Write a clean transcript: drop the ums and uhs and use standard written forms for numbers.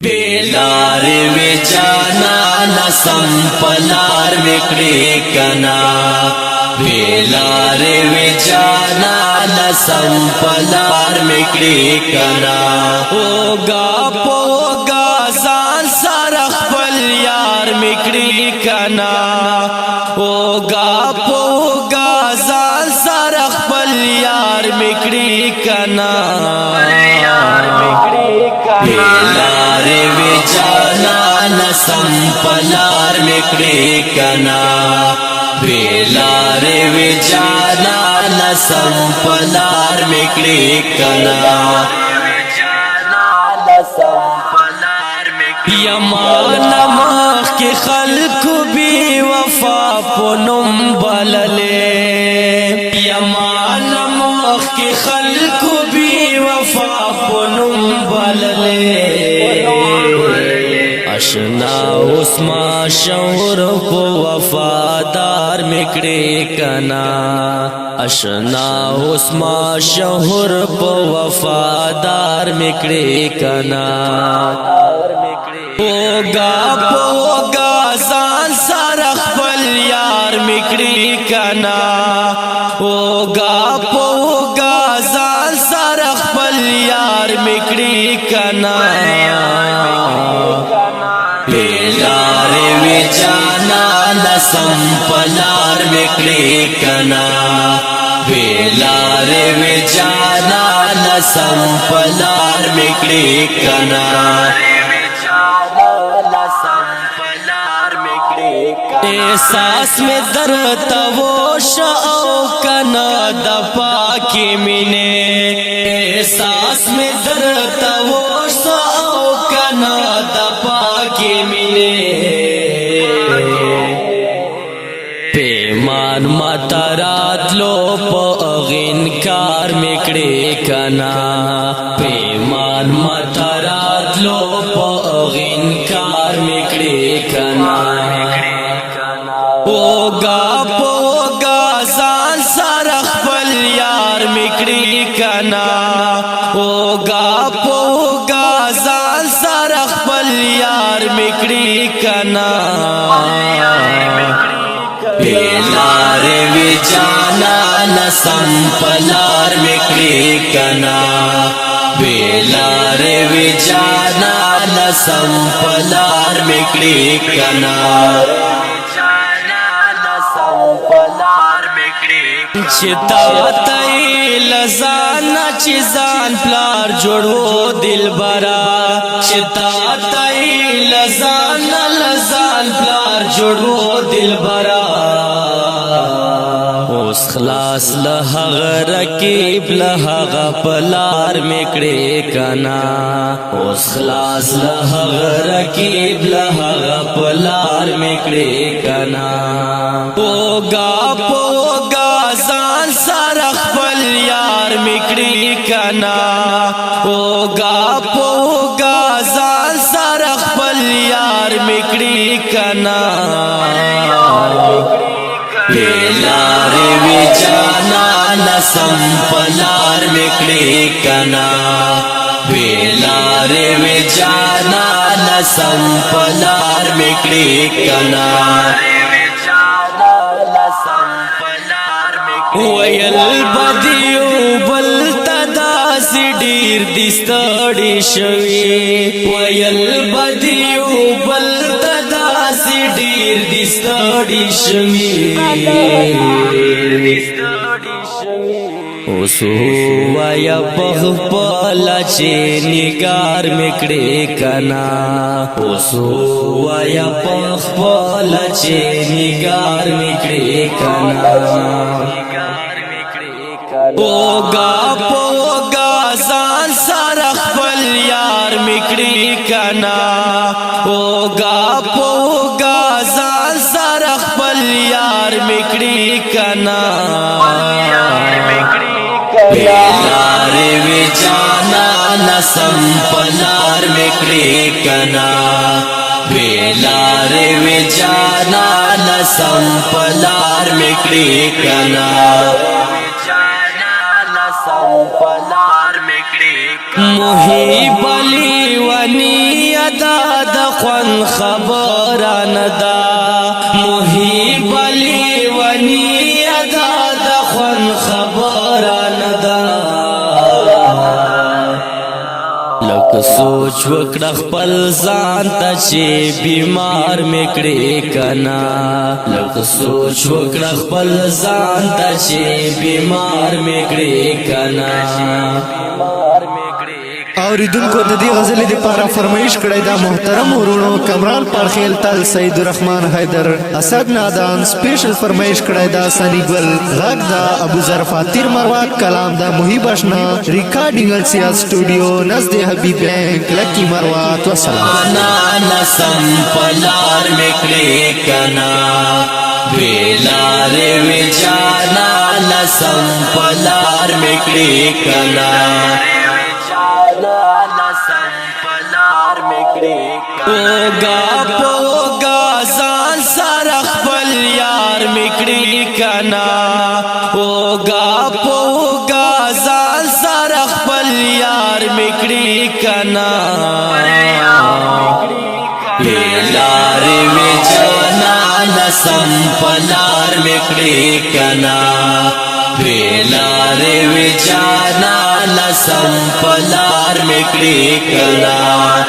बेलार वे जाना नसम पलार मिकड़े कना बेलार वे जाना नसम पलार मिकड़े कना होगा पोगा जान सरख पल यार मिकड़े कना होगा पोगा जान सरख पल यार मिकड़े कना बेलार वे जाना नसम पलार मिकड़े कना बेलार वे जाना नसम पलार मिकड़े कना यमान मख के खल्क भी वफा पुनुम बलले यमान मख के खल्क भी वफा पुनुम बलले अशना उस्मा शौर को वफादार मिकड़े कना अशना उस्मा शौर को वफादार मिकड़े कना पोगा पोगा जान सरख पल यार मिकड़ी कना पोगा पोगा जान सरख पल यार मिकड़ी कना बेलार वे जाना नसम पलार मिकड़ी कना बेलार वे जाना नसम पलार मिकड़ी कना एहसास में दर्द वो शौ कना दपा के मिने एहसास में दर्द वो शौ कना दपा के मिने पेमान मतरात लो पगिन कार मिकड़े कना पेमान मतरात लो पगिन कार मिकड़े कना पोगा पोगा जान सरख पल यार मिकड़ी कना पोगा पोगा जान सरख पल यार मिकड़ी कना बेलार वे जाना नसम पलार मिकड़ी कना बेलार वे जाना नसम पलार मिकड़ी कना चिता तई लजाना चिजान प्लार जोड़ो दिल बरा चिता तई लजाना लजान प्लार जोड़ो दिल बरा उस खलास लहग रकीब लहग पलार मिकड़े कना उस खलास लहग रकीब लहग पलार मिकड़े कना पोगा पोगा जान सरख पल यार मिकड़ी कना पोगा पोगा जान सरख पल यार मिकड़ी कना बेलार वे जाना नसम पलार मिकड़े कना बेलार वे जाना नसम पलार मिकड़े कना वयल बदियो बल तदा सिडीर दिस्तड़ी शवी वयल बदियो बल तदा सिडीर दिस्तड़ी शवी ओसो वाया पख पला चे निगार मिकड़े कना ओसो वाया पख पला चे निगार मिकड़े कना पोगा पोगा जान सरख पल यार मिकड़ी कना पोगा पोगा जान सरख पल यार मिकड़ी कना बेलार वे जाना नसम पलार मिकड़े कना बेलार वे जाना नसम पलार मिकड़े कना मोही बली वनिया ادا د خوان خبره ندا محب لیونی ادا د خوان خبره ندا لک سوچ وکړه خپل ځان ته چې بیمار میکړې کنا لک سوچ وکړه خپل ځان ته چې بیمار میکړې کنا اوریدونکو د دې غزلې لپاره فرمایش کړی دا محترم ورونو کمران پرخیل تل سید الرحمن حیدر اسد نادان سپیشل فرمایش کړی دا سنی ګل غږ دا ابو ذر فاتیر مروات کلام دا محیب آشنا ریکارډینګ السیا سټوډیو نزد حبیب بینک لکی مروات والسلام نسم پلار میکړې کنا ویلار وی جانا نسم پلار میکړې کنا اوگا پوگا زان سر خپل یار میکړي کنا اوگا پوگا زان سر خپل یار میکړي کنا لار وی جانا نسم پلار میکړي کنا لار وی جانا نسم پلار میکړي کنا